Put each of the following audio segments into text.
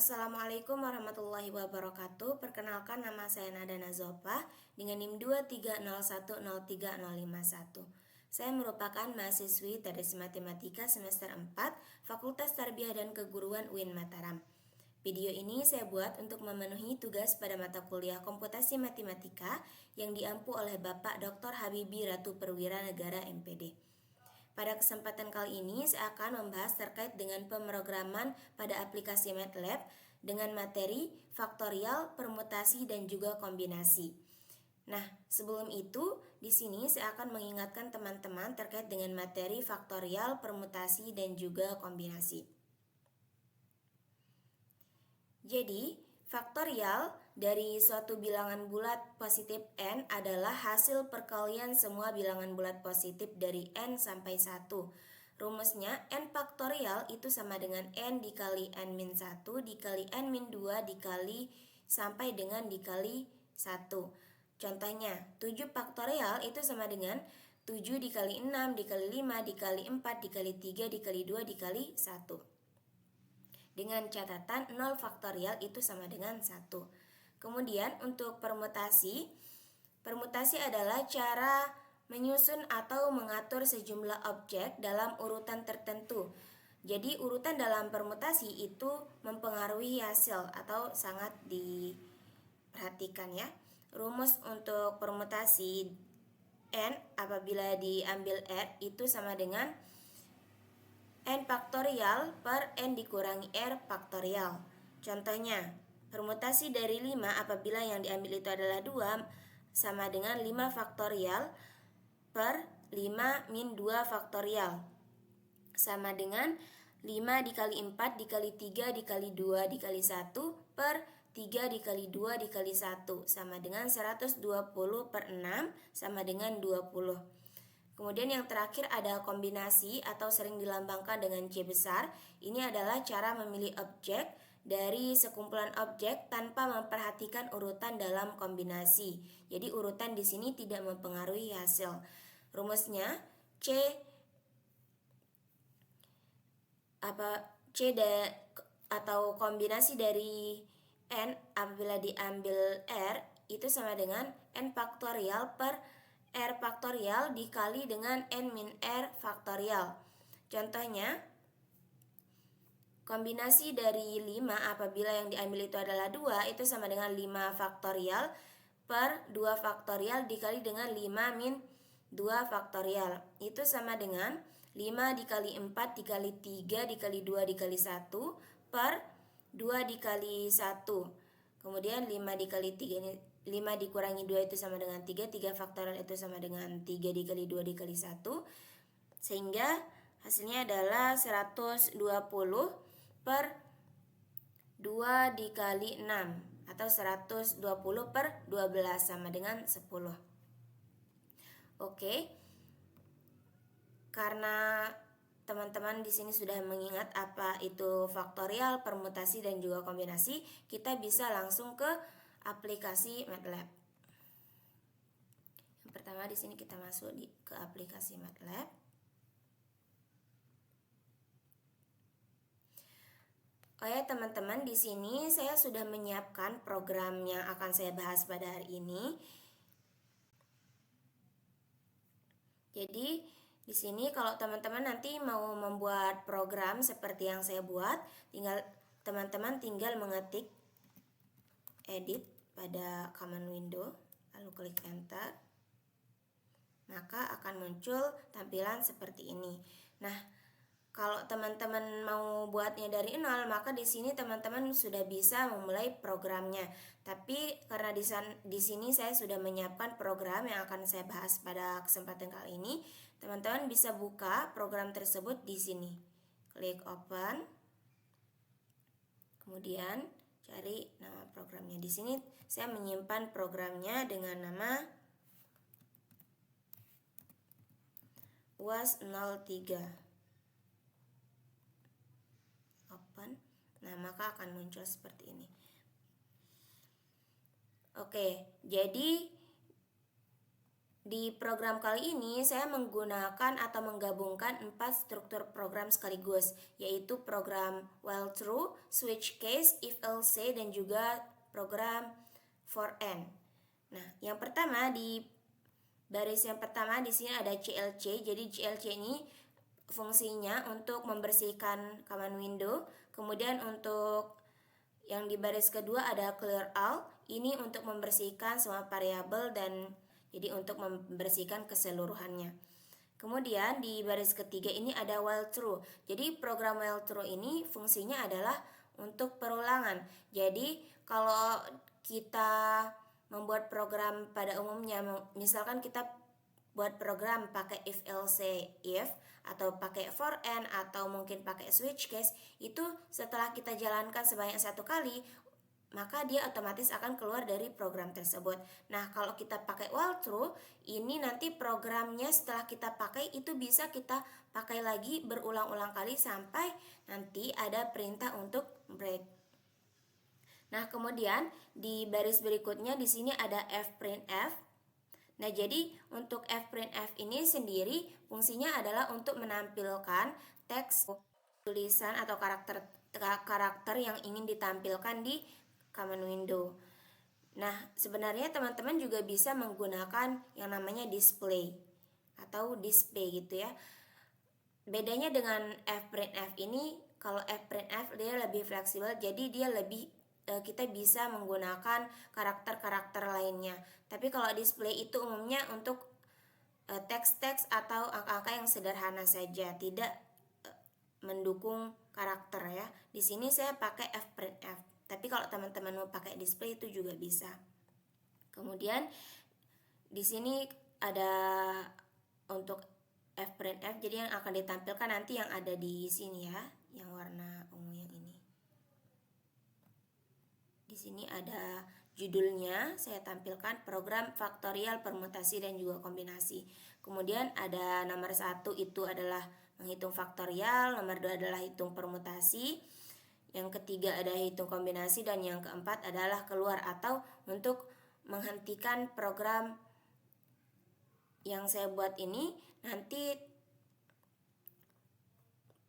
Assalamualaikum warahmatullahi wabarakatuh. Perkenalkan, nama saya Nada Nazopa dengan NIM 230103051. Saya merupakan mahasiswi Tadris Matematika semester 4 Fakultas Tarbiyah dan Keguruan UIN Mataram. Video ini saya buat untuk memenuhi tugas pada mata kuliah Komputasi Matematika yang diampu oleh Bapak Dr. Habibi Ratu Perwira Negara MPD. Pada kesempatan kali ini saya akan membahas terkait dengan pemrograman pada aplikasi MATLAB dengan materi faktorial, permutasi, dan juga kombinasi. Nah, sebelum itu, di sini saya akan mengingatkan teman-teman terkait dengan materi faktorial, permutasi, dan juga kombinasi. Jadi, faktorial dari suatu bilangan bulat positif n adalah hasil perkalian semua bilangan bulat positif dari n sampai 1. Rumusnya n faktorial itu sama dengan n dikali n-1 dikali n-2 dikali sampai dengan dikali 1. Contohnya, 7 faktorial itu sama dengan 7 dikali 6 dikali 5 dikali 4 dikali 3 dikali 2 dikali 1. Dengan catatan 0 faktorial itu sama dengan 1. Kemudian untuk permutasi adalah cara menyusun atau mengatur sejumlah objek dalam urutan tertentu. Jadi urutan dalam permutasi itu mempengaruhi hasil atau sangat diperhatikan ya. Rumus untuk permutasi n apabila diambil r itu sama dengan n faktorial per n dikurangi r faktorial. Contohnya, permutasi dari 5 apabila yang diambil itu adalah 2 sama dengan 5 faktorial per 5 min 2 faktorial sama dengan 5 dikali 4 dikali 3 dikali 2 dikali 1 per 3 dikali 2 dikali 1 sama dengan 120 per 6 sama dengan 20. Kemudian yang terakhir ada kombinasi atau sering dilambangkan dengan C besar. Ini adalah cara memilih objek dari sekumpulan objek tanpa memperhatikan urutan dalam kombinasi. Jadi urutan di sini tidak mempengaruhi hasil. Rumusnya C atau kombinasi dari n apabila diambil r itu sama dengan n faktorial per r faktorial dikali dengan n min r faktorial. Contohnya, kombinasi dari 5 apabila yang diambil itu adalah 2 itu sama dengan 5 faktorial per 2 faktorial dikali dengan 5 min 2 faktorial. Itu sama dengan 5 dikali 4 dikali 3 dikali 2 dikali 1 per 2 dikali 1. Kemudian 5 dikali 3 5 dikurangi 2 itu sama dengan 3 faktorial itu sama dengan 3 dikali 2 dikali 1. Sehingga hasilnya adalah 120 per 2 dikali 6 atau 120 per 12 sama dengan 10. Oke. Karena teman-teman di sini sudah mengingat apa itu faktorial, permutasi dan juga kombinasi, kita bisa langsung ke aplikasi MATLAB. Yang pertama di sini kita masuk ke aplikasi MATLAB. Oh ya teman-teman, di sini saya sudah menyiapkan program yang akan saya bahas pada hari ini. Jadi di sini kalau teman-teman nanti mau membuat program seperti yang saya buat, teman-teman tinggal mengetik edit pada command window, lalu klik enter. Maka akan muncul tampilan seperti ini. Nah, kalau teman-teman mau buatnya dari nol, maka di sini teman-teman sudah bisa memulai programnya. Tapi karena di sini saya sudah menyiapkan program yang akan saya bahas pada kesempatan kali ini, teman-teman bisa buka program tersebut di sini. Klik open. Kemudian cari nama programnya. Di sini saya menyimpan programnya dengan nama UAS 03. Open. Nah, maka akan muncul seperti ini. Oke, jadi Di program kali ini saya menggunakan atau menggabungkan 4 struktur program sekaligus, yaitu program while true, switch case, if else, dan juga program for n. Nah, yang pertama di baris yang pertama di sini ada CLC. Jadi CLC ini fungsinya untuk membersihkan command window. Kemudian untuk yang di baris kedua ada clear all. Ini untuk membersihkan semua variabel dan jadi untuk membersihkan keseluruhannya. Kemudian di baris ketiga ini ada while true. Jadi program while true ini fungsinya adalah untuk perulangan. Jadi kalau kita membuat program pada umumnya, misalkan kita buat program pakai if else if atau pakai for n atau mungkin pakai switch case, itu setelah kita jalankan sebanyak 1 kali, maka dia otomatis akan keluar dari program tersebut. Nah, kalau kita pakai while true, ini nanti programnya setelah kita pakai itu bisa kita pakai lagi berulang-ulang kali sampai nanti ada perintah untuk break. Nah, kemudian di baris berikutnya di sini ada fprintf. Nah, jadi untuk fprintf ini sendiri fungsinya adalah untuk menampilkan teks, tulisan atau karakter yang ingin ditampilkan di command window. Nah, sebenarnya teman-teman juga bisa menggunakan yang namanya display atau display gitu ya. Bedanya dengan fprintf ini, kalau fprintf dia lebih fleksibel, jadi dia lebih kita bisa menggunakan karakter-karakter lainnya. Tapi kalau display itu umumnya untuk teks-teks atau angka-angka yang sederhana saja, tidak mendukung karakter ya. Di sini saya pakai fprintf. Tapi kalau teman-teman mau pakai display itu juga bisa. Kemudian di sini ada untuk fprintf, jadi yang akan ditampilkan nanti yang ada di sini ya, yang warna ungu yang ini. Di sini ada judulnya, saya tampilkan program faktorial, permutasi, dan juga kombinasi. Kemudian ada nomor 1 itu adalah menghitung faktorial, nomor 2 adalah hitung permutasi, yang ketiga ada hitung kombinasi, dan yang keempat adalah keluar atau untuk menghentikan program yang saya buat ini. Nanti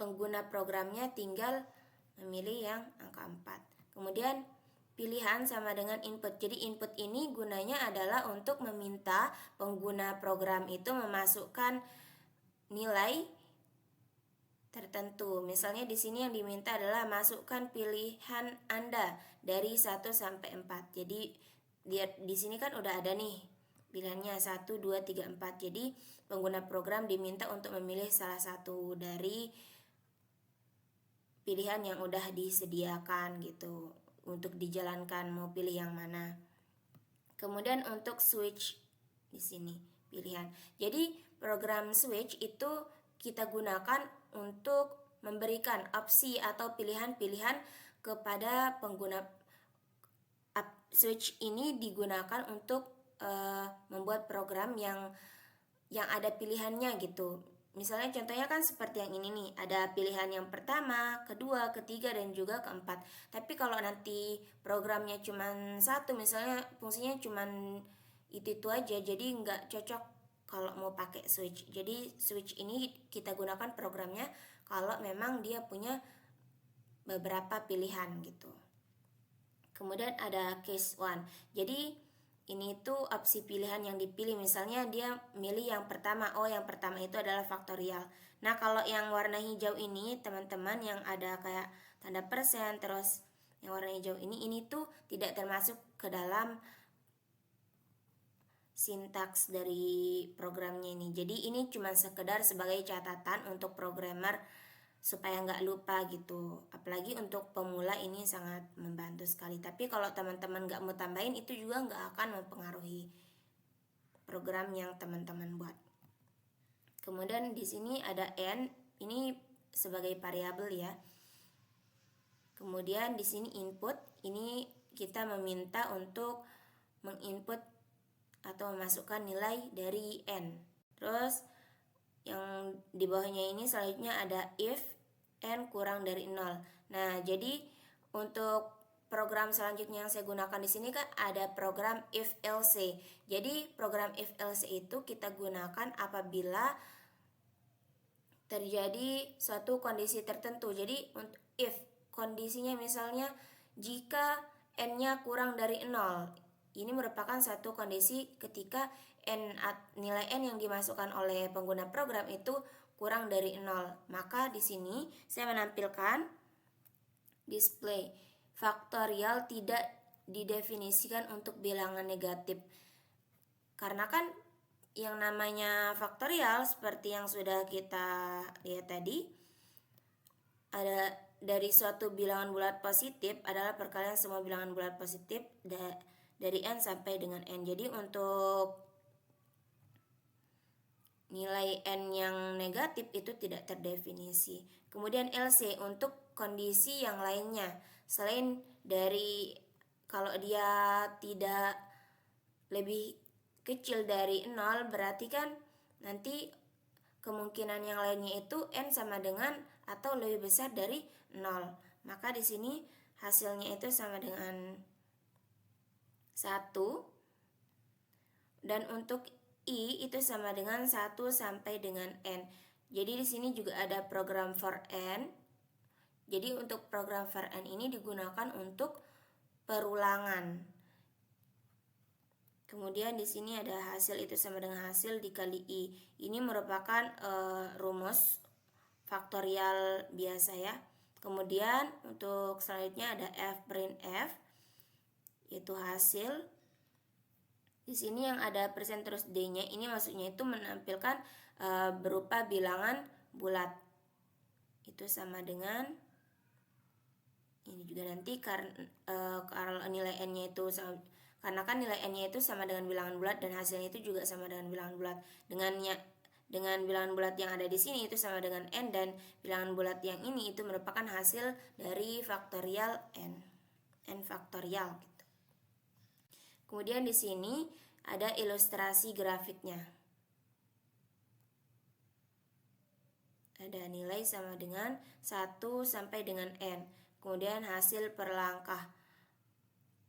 pengguna programnya tinggal memilih yang angka 4. Kemudian pilihan sama dengan input. Jadi input ini gunanya adalah untuk meminta pengguna program itu memasukkan nilai tertentu. Misalnya di sini yang diminta adalah masukkan pilihan Anda dari 1 sampai 4. Jadi di sini kan udah ada nih pilihannya 1, 2, 3, 4. Jadi pengguna program diminta untuk memilih salah satu dari pilihan yang udah disediakan gitu untuk dijalankan, mau pilih yang mana. Kemudian untuk switch di sini pilihan. Jadi program switch itu kita gunakan untuk memberikan opsi atau pilihan-pilihan kepada pengguna. Switch ini digunakan untuk membuat program yang ada pilihannya gitu. Misalnya contohnya kan seperti yang ini nih, ada pilihan yang pertama, kedua, ketiga, dan juga keempat. Tapi kalau nanti programnya cuma satu, misalnya fungsinya cuma itu aja, jadi nggak cocok kalau mau pakai switch. Jadi switch ini kita gunakan programnya kalau memang dia punya beberapa pilihan gitu. Kemudian ada case 1. Jadi ini tuh opsi pilihan yang dipilih. Misalnya dia milih yang pertama. Oh, yang pertama itu adalah faktorial. Nah, kalau yang warna hijau ini teman-teman yang ada kayak tanda persen, terus yang warna hijau ini tuh tidak termasuk ke dalam sintaks dari programnya ini. Jadi ini cuma sekedar sebagai catatan untuk programmer supaya nggak lupa gitu. Apalagi untuk pemula ini sangat membantu sekali. Tapi kalau teman-teman nggak mau tambahin, itu juga nggak akan mempengaruhi program yang teman-teman buat. Kemudian di sini ada n, ini sebagai variabel ya. Kemudian di sini input, ini kita meminta untuk menginput atau memasukkan nilai dari n. Terus yang di bawahnya ini selanjutnya ada if n kurang dari 0. Nah, jadi untuk program selanjutnya yang saya gunakan di sini kan ada program if else. Jadi program if else itu kita gunakan apabila terjadi suatu kondisi tertentu. Jadi untuk if kondisinya misalnya jika n-nya kurang dari 0. Ini merupakan satu kondisi ketika nilai n yang dimasukkan oleh pengguna program itu kurang dari 0. Maka di sini saya menampilkan display faktorial tidak didefinisikan untuk bilangan negatif. Karena kan yang namanya faktorial seperti yang sudah kita lihat tadi, ada dari suatu bilangan bulat positif adalah perkalian semua bilangan bulat positif dari n sampai dengan n. Jadi untuk nilai n yang negatif itu tidak terdefinisi. Kemudian LC untuk kondisi yang lainnya. Selain dari kalau dia tidak lebih kecil dari 0, berarti kan nanti kemungkinan yang lainnya itu n sama dengan atau lebih besar dari 0. Maka di sini hasilnya itu sama dengan 1. Dan untuk I itu sama dengan 1 sampai dengan n. Jadi di sini juga ada program for n. Jadi untuk program for n ini digunakan untuk perulangan. Kemudian di sini ada hasil itu sama dengan hasil dikali I. Ini merupakan rumus faktorial biasa ya. Kemudian untuk selanjutnya ada f print f, yaitu hasil. Di sini yang ada persen terus D-nya ini maksudnya itu menampilkan berupa bilangan bulat. Itu sama dengan ini juga nanti karena nilai n-nya itu sama, karena kan nilai n-nya itu sama dengan bilangan bulat dan hasilnya itu juga sama dengan bilangan bulat. Dengan bilangan bulat yang ada di sini itu sama dengan n, dan bilangan bulat yang ini itu merupakan hasil dari faktorial n faktorial gitu. Kemudian di sini ada ilustrasi grafiknya. Ada nilai sama dengan 1 sampai dengan n. Kemudian hasil per langkah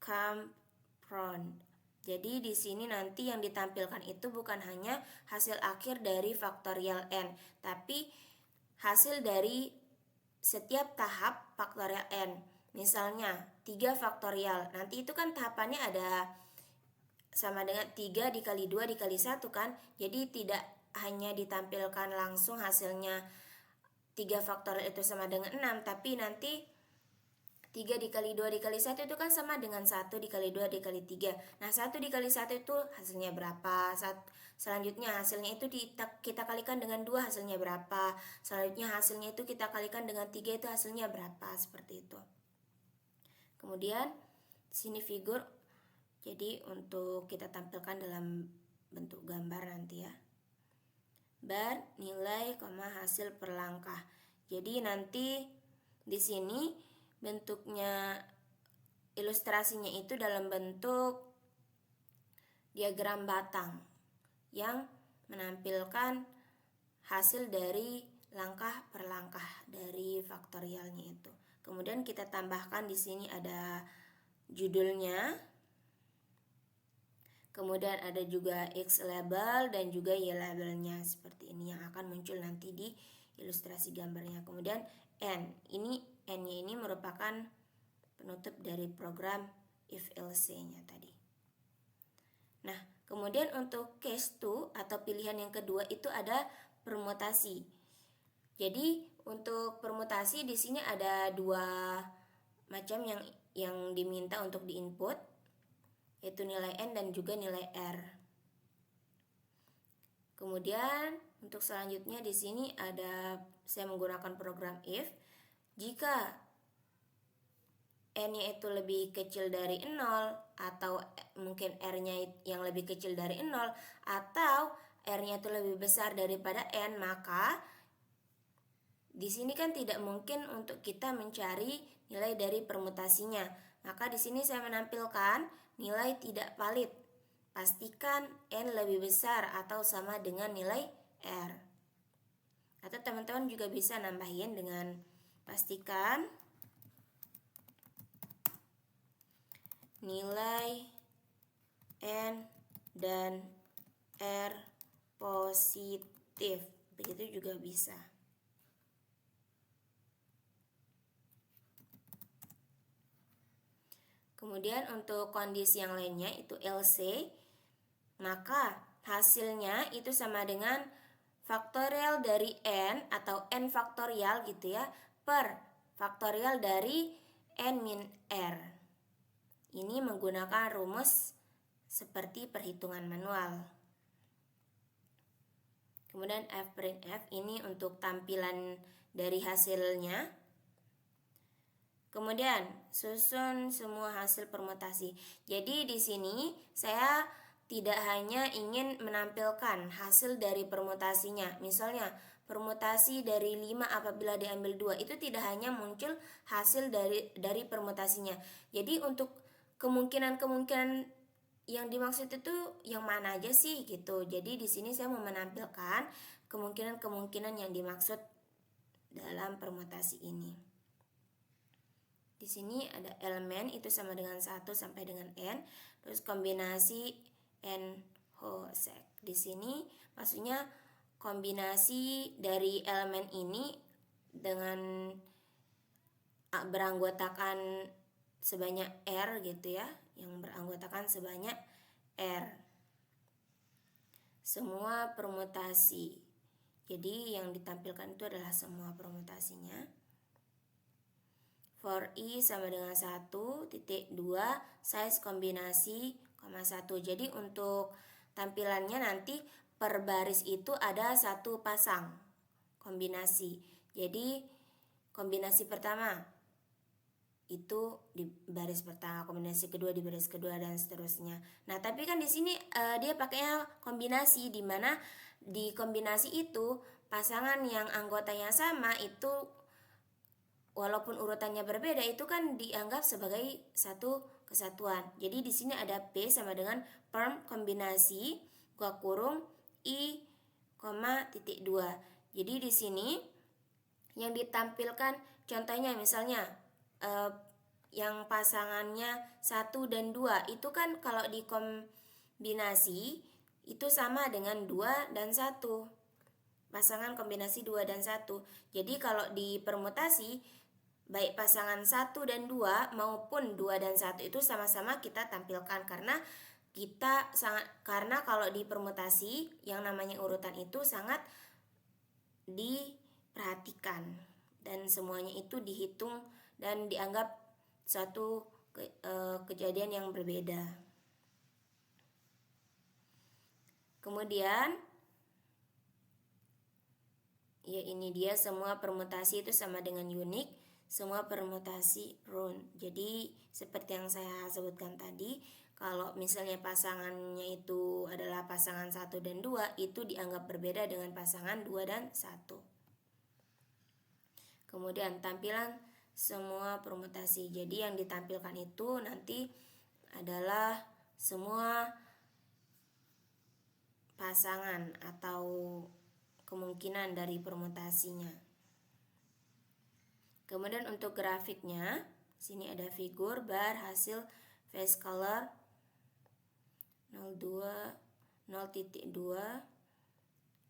compound. Jadi di sini nanti yang ditampilkan itu bukan hanya hasil akhir dari faktorial n, tapi hasil dari setiap tahap faktorial n. Misalnya 3 faktorial. Nanti itu kan tahapannya ada sama dengan 3 dikali 2 dikali 1 kan. Jadi tidak hanya ditampilkan langsung hasilnya 3 faktorial itu sama dengan 6, tapi nanti 3 dikali 2 dikali 1 itu kan sama dengan 1 dikali 2 dikali 3. Nah 1 dikali 1 itu hasilnya berapa. Selanjutnya hasilnya itu kita kalikan dengan 2, hasilnya berapa. Selanjutnya hasilnya itu kita kalikan dengan 3, itu hasilnya berapa. Seperti itu. Kemudian sini figur. Jadi untuk kita tampilkan dalam bentuk gambar nanti ya. Bar nilai, hasil per langkah. Jadi nanti di sini bentuknya ilustrasinya itu dalam bentuk diagram batang yang menampilkan hasil dari langkah per langkah dari faktorialnya itu. Kemudian kita tambahkan di sini ada judulnya. Kemudian ada juga X label dan juga Y labelnya seperti ini yang akan muncul nanti di ilustrasi gambarnya. Kemudian N, N-nya ini merupakan penutup dari program if else-nya tadi. Nah, kemudian untuk case 2 atau pilihan yang kedua itu ada permutasi. Jadi untuk permutasi di sini ada 2 macam yang diminta untuk diinput, yaitu nilai n dan juga nilai r. Kemudian untuk selanjutnya di sini ada saya menggunakan program if. Jika n-nya itu lebih kecil dari 0 atau mungkin r-nya yang lebih kecil dari 0 atau r-nya itu lebih besar daripada n, maka di sini kan tidak mungkin untuk kita mencari nilai dari permutasinya. Maka di sini saya menampilkan nilai tidak valid. Pastikan n lebih besar atau sama dengan nilai r. Atau teman-teman juga bisa nambahin dengan pastikan nilai N dan R positif. Begitu juga bisa. Kemudian untuk kondisi yang lainnya itu LC, maka hasilnya itu sama dengan faktorial dari N atau N faktorial gitu ya, per faktorial dari N min R. Ini menggunakan rumus seperti perhitungan manual. Kemudian F' ini untuk tampilan dari hasilnya. Kemudian susun semua hasil permutasi. Jadi di sini saya tidak hanya ingin menampilkan hasil dari permutasinya. Misalnya permutasi dari 5 apabila diambil 2 itu tidak hanya muncul hasil dari permutasinya. Jadi untuk kemungkinan-kemungkinan yang dimaksud itu yang mana aja sih gitu. Jadi di sini saya mau menampilkan kemungkinan-kemungkinan yang dimaksud dalam permutasi ini. Di sini ada elemen itu sama dengan 1 sampai dengan N, terus kombinasi N Hosek. Di sini maksudnya kombinasi dari elemen ini dengan beranggotakan sebanyak R gitu ya, yang beranggotakan sebanyak R. Semua permutasi. Jadi yang ditampilkan itu adalah semua permutasinya. For I sama dengan 1.2 size kombinasi, 1. Jadi untuk tampilannya nanti per baris itu ada satu pasang kombinasi. Jadi kombinasi pertama itu di baris pertama, kombinasi kedua di baris kedua dan seterusnya. Nah, tapi kan di sini dia pakainya kombinasi, di mana di kombinasi itu pasangan yang anggotanya sama itu walaupun urutannya berbeda itu kan dianggap sebagai satu kesatuan. Jadi di sini ada P sama dengan perm kombinasi buka kurung I, titik 2. Jadi di sini yang ditampilkan contohnya misalnya yang pasangannya 1 dan 2 itu kan kalau dikombinasi itu sama dengan 2 dan 1. Pasangan kombinasi 2 dan 1. Jadi kalau di permutasi baik pasangan 1 dan 2 maupun 2 dan 1 itu sama-sama kita tampilkan karena kalau di permutasi yang namanya urutan itu sangat diperhatikan dan semuanya itu dihitung dan dianggap suatu kejadian yang berbeda. Kemudian ya ini dia semua permutasi itu sama dengan unik. Semua permutasi round. Jadi seperti yang saya sebutkan tadi, kalau misalnya pasangannya itu adalah pasangan 1 dan 2, itu dianggap berbeda dengan pasangan 2 dan 1. Kemudian tampilan semua permutasi. Jadi yang ditampilkan itu nanti adalah semua pasangan atau kemungkinan dari permutasinya. Kemudian untuk grafiknya, sini ada figur bar hasil face color 0,2, 0.2,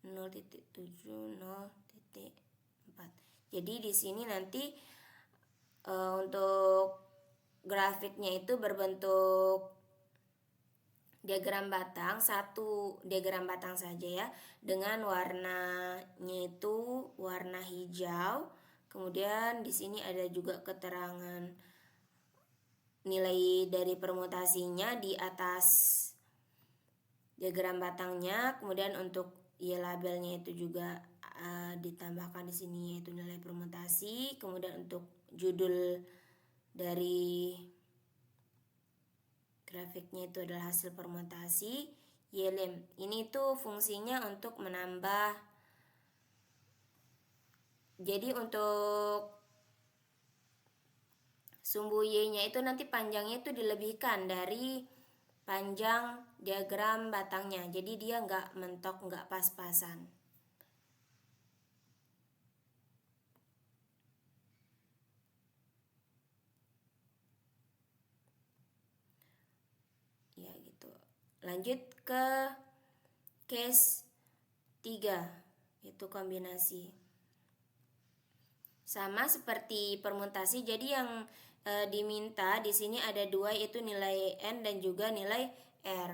0.7, 0.4. Jadi di sini nanti untuk grafiknya itu berbentuk diagram batang, satu diagram batang saja ya, dengan warnanya itu warna hijau. Kemudian di sini ada juga keterangan nilai dari permutasinya di atas diagram batangnya. Kemudian untuk labelnya itu juga ditambahkan di sini yaitu nilai permutasi. Kemudian untuk judul dari grafiknya itu adalah hasil permutasi YLM. Ini tuh fungsinya untuk menambah. Jadi untuk sumbu Y-nya itu nanti panjangnya itu dilebihkan dari panjang diagram batangnya. Jadi dia nggak mentok, nggak pas-pasan. Lanjut ke case 3, yaitu kombinasi. Sama seperti permutasi, jadi yang diminta di sini ada dua, yaitu nilai n dan juga nilai r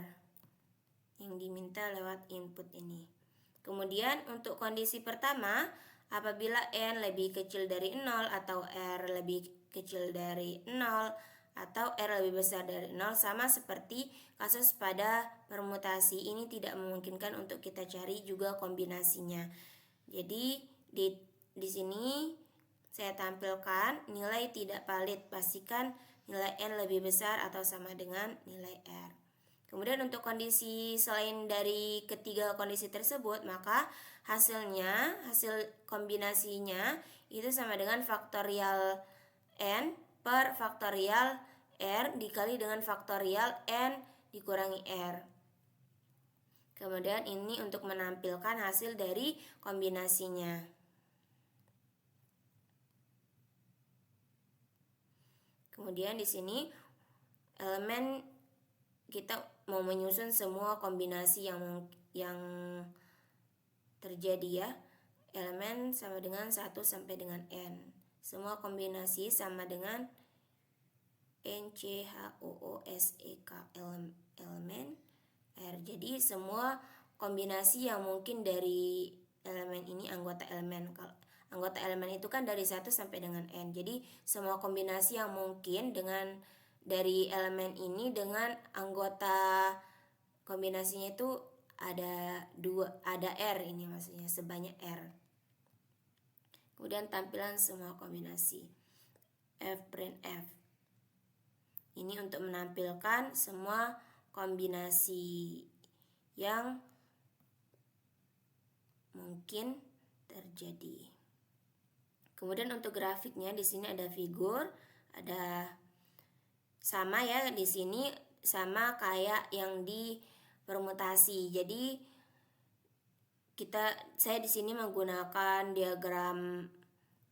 yang diminta lewat input ini. Kemudian untuk kondisi pertama, apabila n lebih kecil dari 0 atau r lebih kecil dari 0 atau r lebih besar dari 0, sama seperti kasus pada permutasi, ini tidak memungkinkan untuk kita cari juga kombinasinya. Jadi di sini saya tampilkan nilai tidak valid, pastikan nilai n lebih besar atau sama dengan nilai r. Kemudian untuk kondisi selain dari ketiga kondisi tersebut, maka hasil kombinasinya itu sama dengan faktorial n per faktorial r dikali dengan faktorial n dikurangi r. Kemudian ini untuk menampilkan hasil dari kombinasinya. Kemudian di sini elemen kita mau menyusun semua kombinasi yang terjadi ya. Elemen sama dengan 1 sampai dengan n. Semua kombinasi sama dengan n, c, h, o, o, s, e, k, elemen r. Jadi semua kombinasi yang mungkin dari elemen ini anggota elemen. Kalau anggota elemen itu kan dari 1 sampai dengan n. Jadi semua kombinasi yang mungkin dari elemen ini dengan anggota kombinasinya itu ada r, ini maksudnya sebanyak r. Kemudian tampilan semua kombinasi f print f. Ini untuk menampilkan semua kombinasi yang mungkin terjadi. Kemudian untuk grafiknya di sini ada figur, ada sama ya, di sini sama kayak yang di permutasi. Jadi saya di sini menggunakan diagram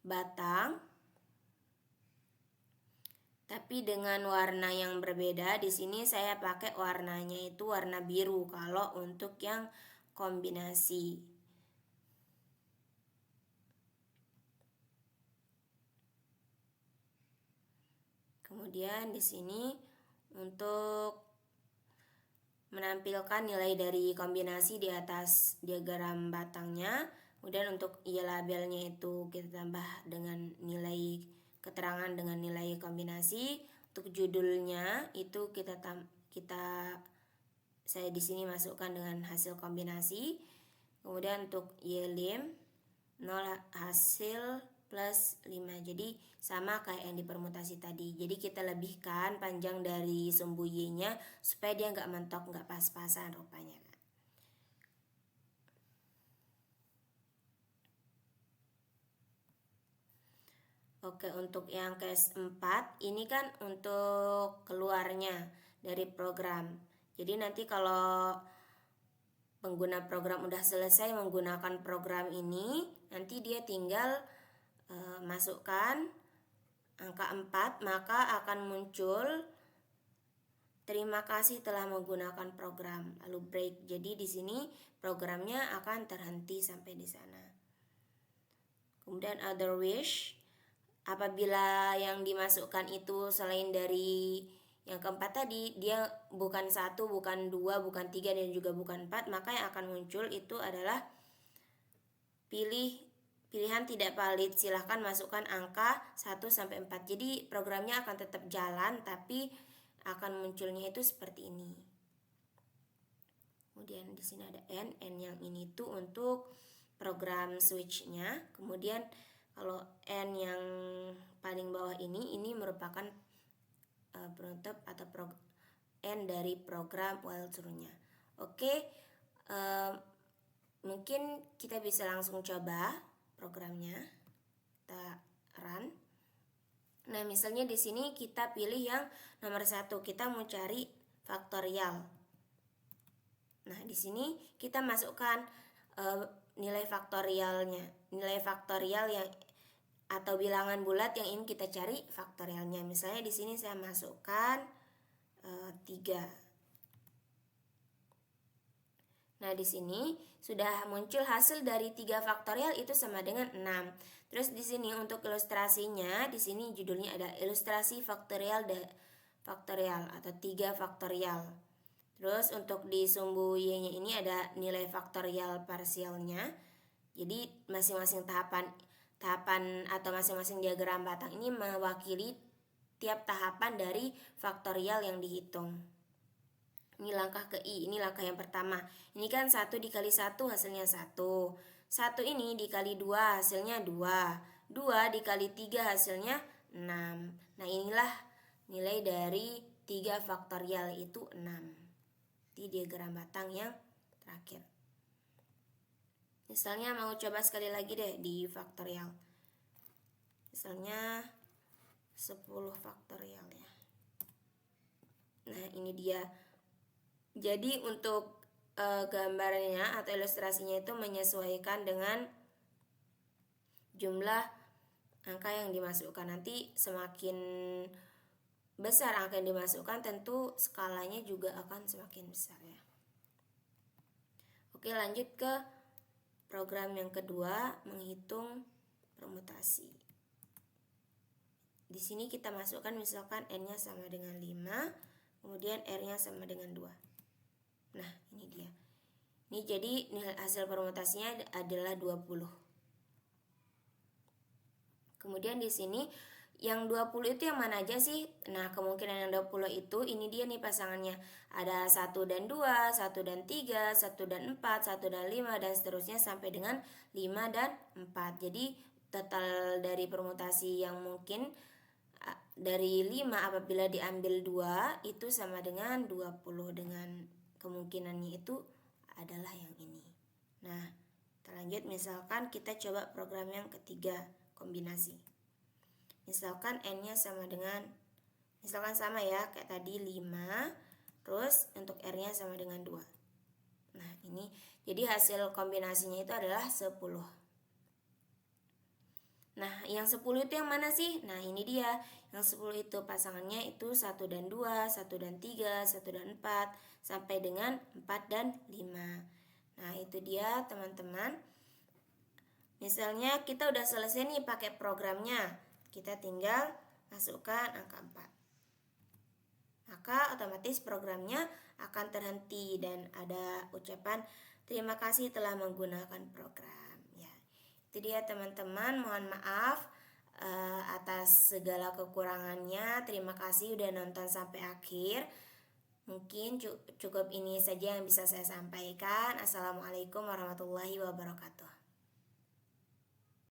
batang, tapi dengan warna yang berbeda. Di sini saya pakai warnanya itu warna biru kalau untuk yang kombinasi. Kemudian di sini untuk menampilkan nilai dari kombinasi di atas diagram batangnya. Kemudian untuk labelnya itu kita tambah dengan nilai keterangan dengan nilai kombinasi. Untuk judulnya itu saya di sini masukkan dengan hasil kombinasi. Kemudian untuk YLIM 0 hasil plus 5. Jadi sama kayak yang di permutasi tadi. Jadi kita lebihkan panjang dari sumbu Y-nya supaya dia nggak mentok, nggak pas-pasan rupanya. Oke, untuk yang case 4 ini kan untuk keluarnya dari program. Jadi nanti kalau pengguna program udah selesai menggunakan program ini, nanti dia tinggal masukkan angka 4, maka akan muncul terima kasih telah menggunakan program, lalu break. Jadi di sini programnya akan terhenti sampai di sana. Kemudian other wish, apabila yang dimasukkan itu selain dari yang keempat tadi, dia bukan 1, bukan 2, bukan 3, dan juga bukan 4, maka yang akan muncul itu adalah pilihan tidak valid, silahkan masukkan angka 1 sampai 4. Jadi programnya akan tetap jalan, tapi akan munculnya itu seperti ini. Kemudian di sini ada n yang ini tuh untuk program switch-nya. Kemudian kalau n yang paling bawah ini merupakan penutup atau n dari program while true-nya. Oke, mungkin kita bisa langsung coba programnya. Kita run. Nah, misalnya di sini kita pilih yang nomor 1, kita mau cari faktorial. Nah, di sini kita masukkan nilai faktorialnya, nilai faktorial yang atau bilangan bulat yang ingin kita cari faktorialnya. Misalnya di sini saya masukkan 3. Nah, di sini sudah muncul hasil dari 3 faktorial itu sama dengan 6. Terus di sini untuk ilustrasinya, di sini judulnya ada ilustrasi faktorial faktorial atau 3 faktorial. Terus untuk di sumbu Y-nya ini ada nilai faktorial parsialnya. Jadi masing-masing tahapan atau masing-masing diagram batang ini mewakili tiap tahapan dari faktorial yang dihitung. Ini langkah ke I, ini langkah yang pertama. Ini kan 1 dikali 1 hasilnya 1. 1 ini dikali 2 hasilnya 2. 2 dikali 3 hasilnya 6. Nah, inilah nilai dari 3 faktorial itu 6. Di diagram batang yang terakhir. Misalnya mau coba sekali lagi deh di faktorial. Misalnya 10 faktorial ya. Nah, ini dia. Jadi untuk gambarnya atau ilustrasinya itu menyesuaikan dengan jumlah angka yang dimasukkan. Nanti semakin besar angka yang dimasukkan, tentu skalanya juga akan semakin besar ya. Oke, lanjut ke program yang kedua, menghitung permutasi. Di sini kita masukkan misalkan N-nya sama dengan 5, kemudian R-nya sama dengan 2. Nah, ini dia. Ini jadi nilai hasil permutasinya adalah 20. Kemudian di sini yang 20 itu yang mana aja sih? Nah, kemungkinan yang 20 itu ini dia nih pasangannya. Ada 1 dan 2, 1 dan 3, 1 dan 4, 1 dan 5 dan seterusnya sampai dengan 5 dan 4. Jadi total dari permutasi yang mungkin dari 5 apabila diambil 2 itu sama dengan 20, dengan kemungkinannya itu adalah yang ini. Nah, terlanjut misalkan kita coba program yang ketiga, kombinasi. Misalkan N-nya sama dengan, misalkan sama ya kayak tadi 5, terus untuk R-nya sama dengan 2. Nah, ini jadi hasil kombinasinya itu adalah 10. Nah, yang 10 itu yang mana sih? Nah, ini dia. Yang 10 itu pasangannya itu 1 dan 2, 1 dan 3, 1 dan 4, sampai dengan 4 dan 5. Nah, itu dia teman-teman. Misalnya kita udah selesai nih pakai programnya. Kita tinggal masukkan angka 4. Maka otomatis programnya akan terhenti dan ada ucapan terima kasih telah menggunakan program. Itu dia teman-teman, mohon maaf atas segala kekurangannya. Terima kasih udah nonton sampai akhir. Mungkin cukup ini saja yang bisa saya sampaikan. Assalamualaikum warahmatullahi wabarakatuh.